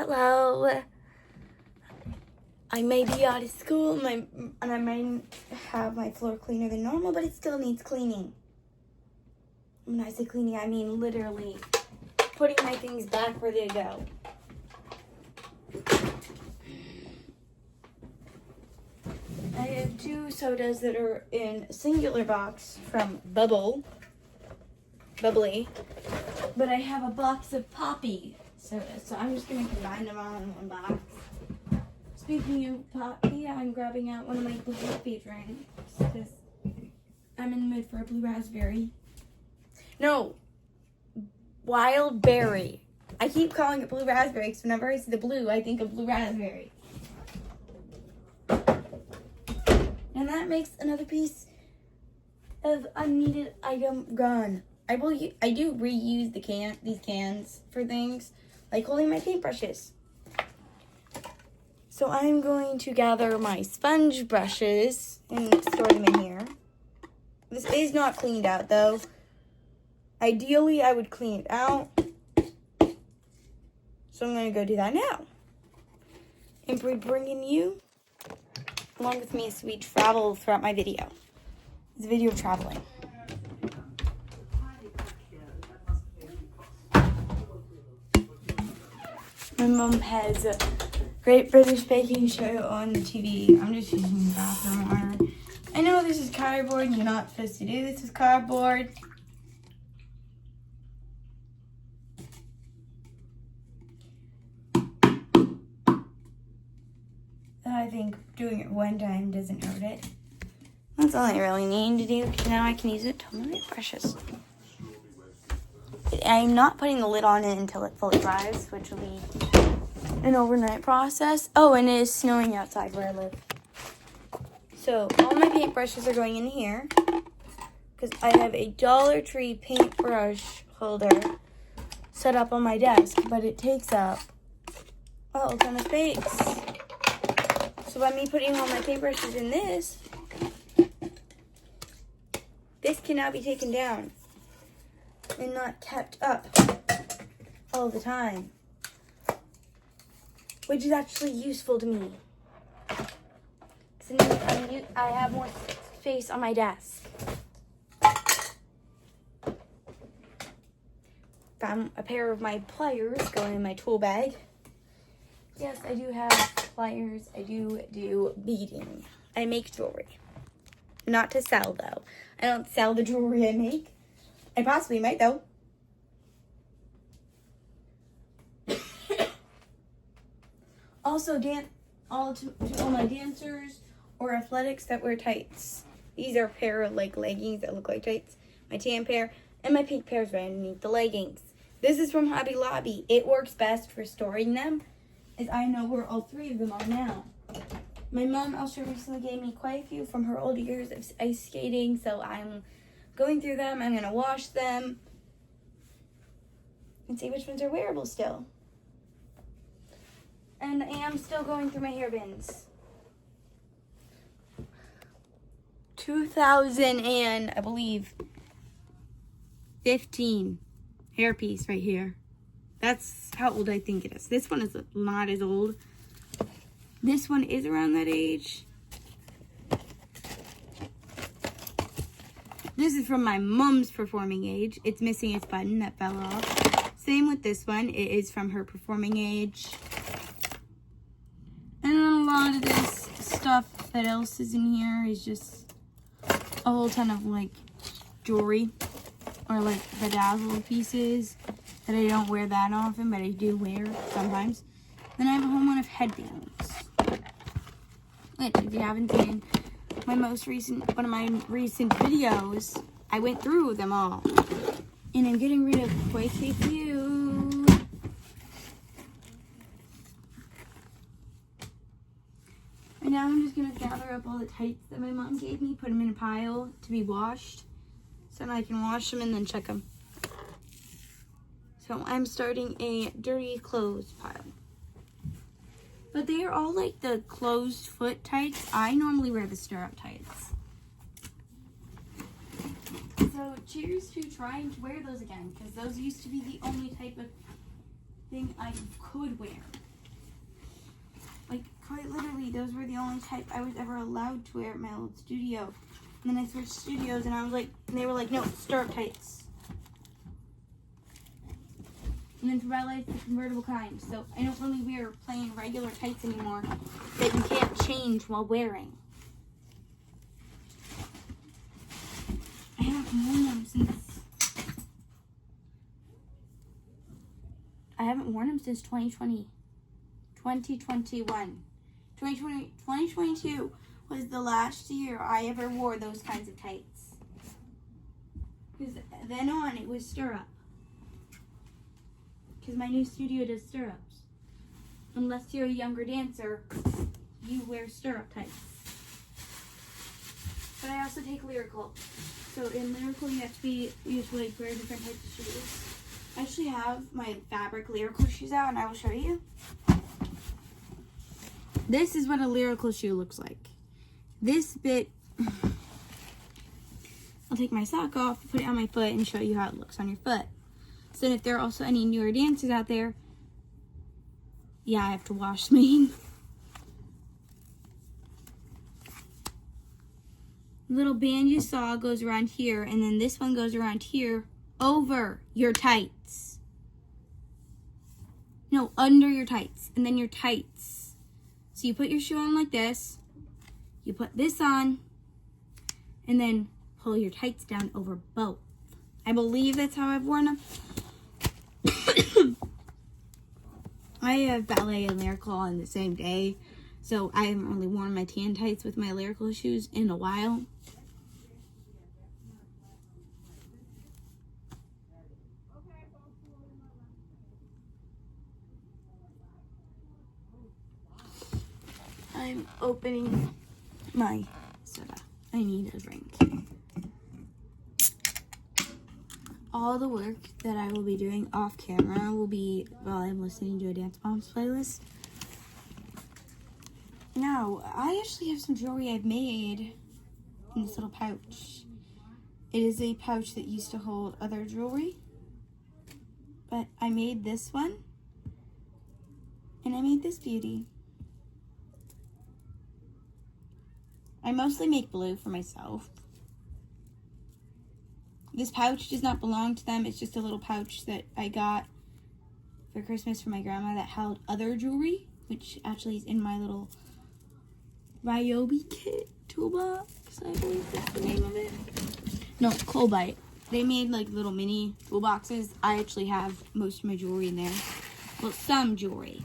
Hello. I may be out of school and I may have my floor cleaner than normal, but it still needs cleaning. When I say cleaning, I mean literally putting my things back where they go. I have 2 sodas that are in a singular box from Bubbly, but I have a box of Poppy soda, so I'm just going to combine them all in one box. Speaking of Poppy, I'm grabbing out one of my blue Poppy drinks because I'm in the mood for a blue raspberry. No, wild berry. I keep calling it blue raspberry because whenever I see the blue, I think of blue raspberry. And that makes another piece of unneeded item gone. I do reuse these cans for things like holding my paintbrushes. So I'm going to gather my sponge brushes and store them in here. This is not cleaned out though. Ideally, I would clean it out. So I'm going to go do that now. And be bringing you along with me as we travel throughout my video. It's a video of traveling. My mom has a Great British Baking Show on the TV. I'm just using the bathroom iron. I know this is cardboard. You're not supposed to do this with cardboard. I think doing it one time doesn't hurt it. That's all I really need to do, because now I can use it to my brushes. I'm not putting the lid on it until it fully dries, which will be an overnight process. Oh, and it is snowing outside where I live. So all my paintbrushes are going in here, because I have a Dollar Tree paintbrush holder set up on my desk, but it takes up a whole ton of space. So by me putting all my paintbrushes in this cannot be taken down and not kept up all the time, which is actually useful to me. So I have more space on my desk. Found a pair of my pliers going in my tool bag. Yes, I do have pliers. I do beading. I make jewelry. Not to sell, though. I don't sell the jewelry I make. I possibly might, though. Also, all my dancers or athletics that wear tights. These are a pair of leggings that look like tights. My tan pair and my pink pair is right underneath the leggings. This is from Hobby Lobby. It works best for storing them, as I know where all 3 of them are now. My mom also recently gave me quite a few from her old years of ice skating, so I'm going through them. I'm going to wash them and see which ones are wearable still. And I am still going through my hair bins. 2000 and, I believe, 15 hairpiece right here. That's how old I think it is. This one is not as old. This one is around that age. This is from my mom's performing age. It's missing its button that fell off. Same with this one. It is from her performing age. And then a lot of this stuff that else is in here is just a whole ton of jewelry or bedazzled pieces that I don't wear that often, but I do wear sometimes. Then I have a whole lot of headbands. Which, if you haven't seen one of my recent videos, I went through them all. And I'm getting rid of quite a few. And now I'm just going to gather up all the tights that my mom gave me, put them in a pile to be washed, so I can wash them and then check them. So I'm starting a dirty clothes pile. But they are all the closed foot tights. I normally wear the stirrup tights. So cheers to trying to wear those again, because those used to be the only type of thing I could wear. Like, quite literally, those were the only type I was ever allowed to wear at my old studio. And then I switched studios, and I was like, and they were like, no, stirrup tights. And then for ballet, it's the convertible kind. So I don't really wear plain regular tights anymore that you can't change while wearing. I haven't worn them since 2020. 2021. 2022 was the last year I ever wore those kinds of tights. Because then on, it was stirrup. Because my new studio does stirrups. Unless you're a younger dancer, you wear stirrup tights. But I also take lyrical. So in lyrical, you have to like wear different types of shoes. I actually have my fabric lyrical shoes out, and I will show you. This is what a lyrical shoe looks like. This bit, I'll take my sock off, put it on my foot, and show you how it looks on your foot. So if there are also any newer dancers out there, yeah, I have to wash me. Little band you saw goes around here, and then this one goes around here over your tights. No, under your tights, and then your tights. So you put your shoe on like this, you put this on, and then pull your tights down over both. I believe that's how I've worn them. I have ballet and lyrical on the same day, so I haven't really worn my tan tights with my lyrical shoes in a while. I'm opening my soda. I need a drink. All the work that I will be doing off camera will be while I'm listening to a Dance Moms playlist. Now, I actually have some jewelry I've made in this little pouch. It is a pouch that used to hold other jewelry, but I made this one, and I made this beauty. I mostly make blue for myself. This pouch does not belong to them. It's just a little pouch that I got for Christmas from my grandma that held other jewelry, which actually is in my little Ryobi kit toolbox, I believe that's the name of it. No, Colbite. They made like little mini toolboxes. I actually have most of my jewelry in there. Well, some jewelry.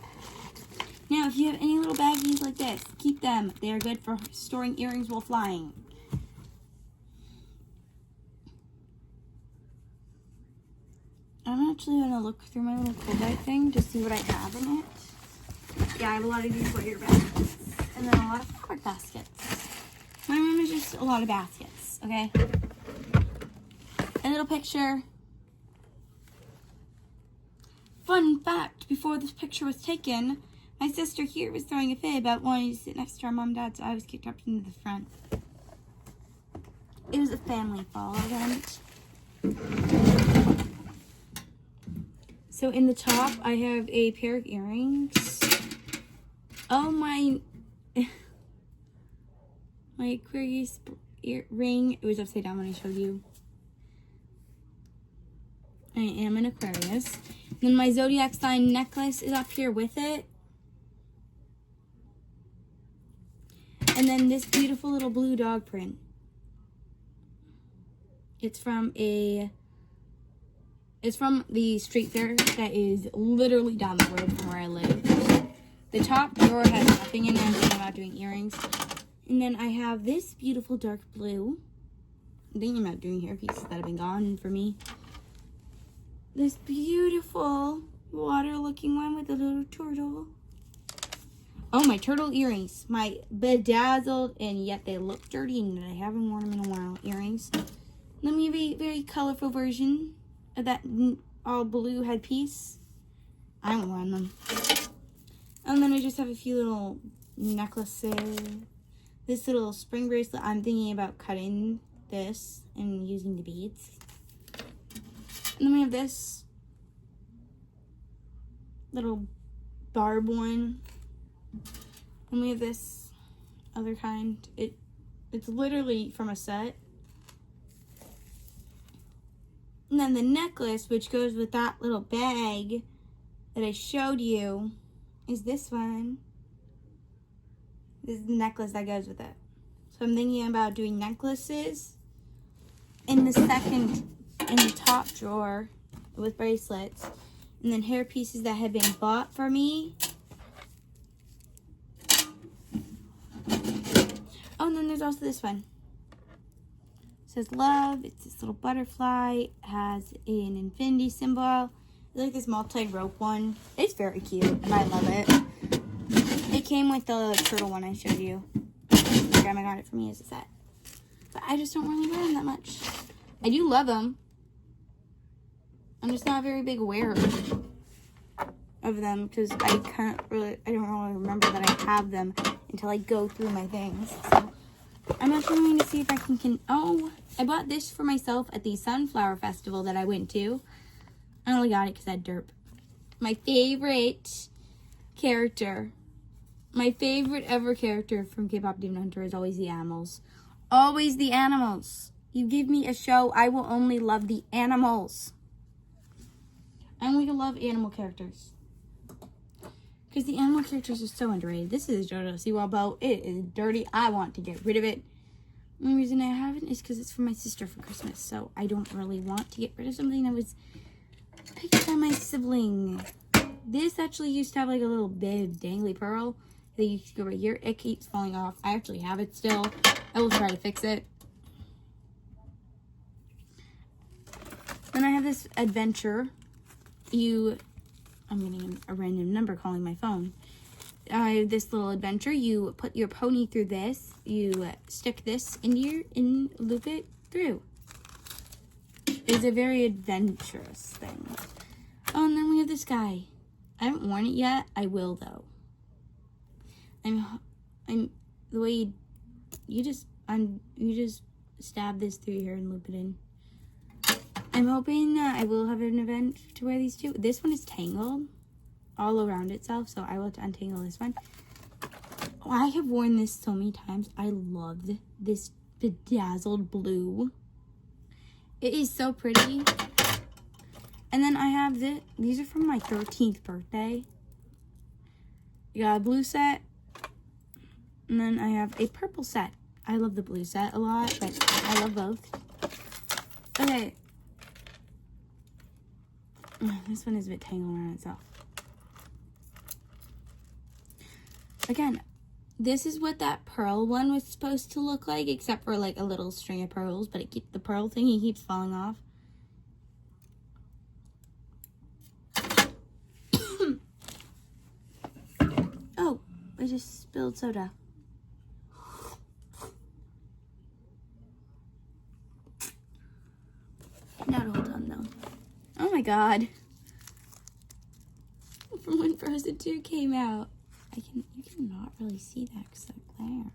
Now, if you have any little baggies like this, keep them. They are good for storing earrings while flying. I'm actually going to look through my little Colbite thing to see what I have in it. Yeah, I have a lot of these wire baskets. And then a lot of fabric baskets. My room is just a lot of baskets, okay? A little picture. Fun fact, before this picture was taken, my sister here was throwing a fit about wanting to sit next to our mom and dad, so I was kicked up into the front. It was a family fall event. So in the top, I have a pair of earrings. Oh, my Aquarius ring. It was upside down when I showed you. I am an Aquarius. Then my zodiac sign necklace is up here with it. And then this beautiful little blue dog print. It's from the street fair that is literally down the road from where I live. The top drawer has nothing in it. I'm thinking about doing earrings. And then I have this beautiful dark blue. I'm thinking about doing hair pieces that have been gone for me. This beautiful water looking one with a little turtle. Oh, my turtle earrings. My bedazzled and yet they look dirty and I haven't worn them in a while earrings. Let me have a very colorful version of that all blue headpiece. I haven't worn them. And then I just have a few little necklaces. This little spring bracelet, I'm thinking about cutting this and using the beads. And then we have this little barb one. And we have this other kind. It's literally from a set. And then the necklace, which goes with that little bag that I showed you, is this one. This is the necklace that goes with it. So I'm thinking about doing necklaces in the top drawer with bracelets. And then hair pieces that have been bought for me. Oh, and then there's also this one. It says love. It's this little butterfly. It has an infinity symbol. It's like this multi-rope one. It's very cute, and I love it. It came with the turtle one I showed you. My grandma got it for me as a set. But I just don't really wear them that much. I do love them. I'm just not a very big wearer of them because I don't really remember that I have them until I go through my things. So I'm actually going to see if I can. Oh, I bought this for myself at the Sunflower Festival that I went to. I only got it because I had derp. My favorite character, my favorite ever character from K-Pop Demon Hunter is always the animals. Always the animals. You give me a show, I will only love the animals. I only love animal characters. Because the animal characters are so underrated. This is a JoJo Seawall bow. It is dirty. I want to get rid of it. The only reason I haven't is because it's for my sister for Christmas. So I don't really want to get rid of something that was picked by my sibling. This actually used to have like a little big dangly pearl that used to go right here. It keeps falling off. I actually have it still. I will try to fix it. Then I have this adventure. I'm getting a random number calling my phone. This little adventure, you put your pony through this, you stick this in loop it through. It's a very adventurous thing. Oh, and then we have this guy. I haven't worn it yet. I will though. I'm the way you just stab this through here and loop it in. I'm hoping I will have an event to wear these two. This one is tangled all around itself, so I will have to untangle this one. Oh, I have worn this so many times. I loved this bedazzled blue. It is so pretty. And then I have this. These are from my 13th birthday. I got a blue set. And then I have a purple set. I love the blue set a lot, but I love both. Okay. This one is a bit tangled around itself. Again, this is what that pearl one was supposed to look like, except for like a little string of pearls, but the pearl thingy keeps falling off. Oh, I just spilled soda. Not hold on though. Oh my god. From when Frozen 2 came out. You cannot really see that because of the glare.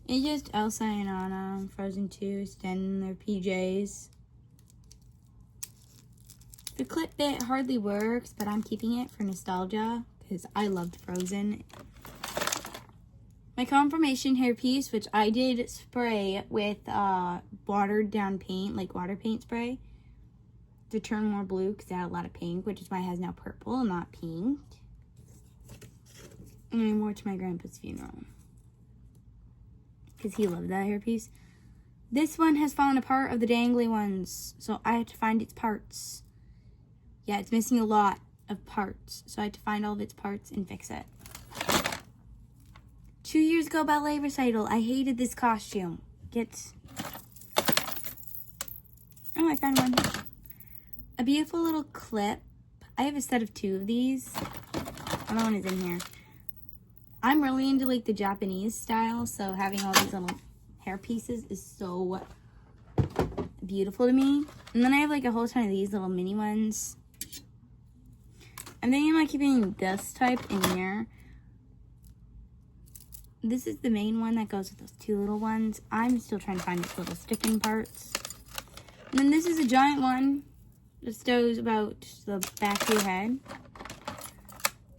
It's just Elsa and Anna, Frozen 2, standing in their PJs. The clip bit hardly works, but I'm keeping it for nostalgia because I loved Frozen. My confirmation hairpiece, which I did spray with watered down paint, like water paint spray, to turn more blue because it had a lot of pink, which is why it has now purple and not pink. And I wore it to my grandpa's funeral because he loved that hairpiece. This one has fallen apart of the dangly ones, so I had to find its parts. Yeah, it's missing a lot of parts, so I had to find all of its parts and fix it. 2 years ago, ballet recital. I hated this costume. Oh, I found one. A beautiful little clip. I have a set of 2 of these. Another one is in here. I'm really into like the Japanese style, so having all these little hair pieces is so beautiful to me. And then I have like a whole ton of these little mini ones. I'm thinking about keeping this type in here. This is the main one that goes with those 2 little ones. I'm still trying to find its little sticking parts. And then this is a giant one. This goes about the back of your head.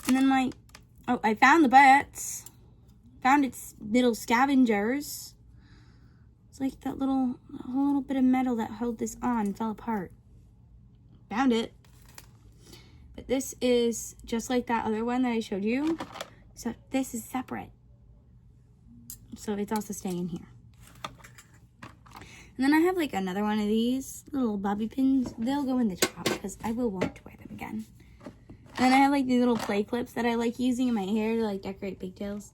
And then oh, I found the butts. found its little scavengers. It's like that whole little bit of metal that held this on fell apart. Found it. But this is just like that other one that I showed you. So this is separate. So it's also staying here. And then I have like another one of these little bobby pins. They'll go in the top because I will want to wear them again. And then I have like these little play clips that I like using in my hair to like decorate pigtails.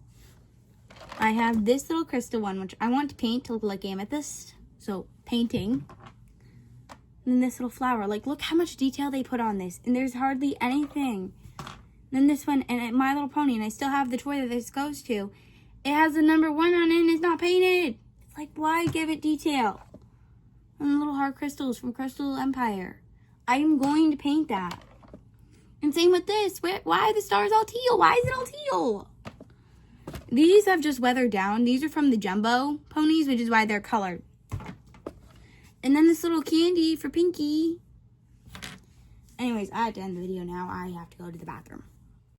I have this little crystal one, which I want to paint to look like amethyst. So painting. And then this little flower. Like, look how much detail they put on this. And there's hardly anything. And then this one, and My Little Pony. And I still have the toy that this goes to. It has the number 1 on it and it's not painted. It's like, why give it detail? And the little heart crystals from Crystal Empire. I'm going to paint that. And same with this. Why are the stars all teal? Why is it all teal? These have just weathered down. These are from the jumbo ponies, which is why they're colored. And then this little candy for Pinky. Anyways, I have to end the video now. I have to go to the bathroom.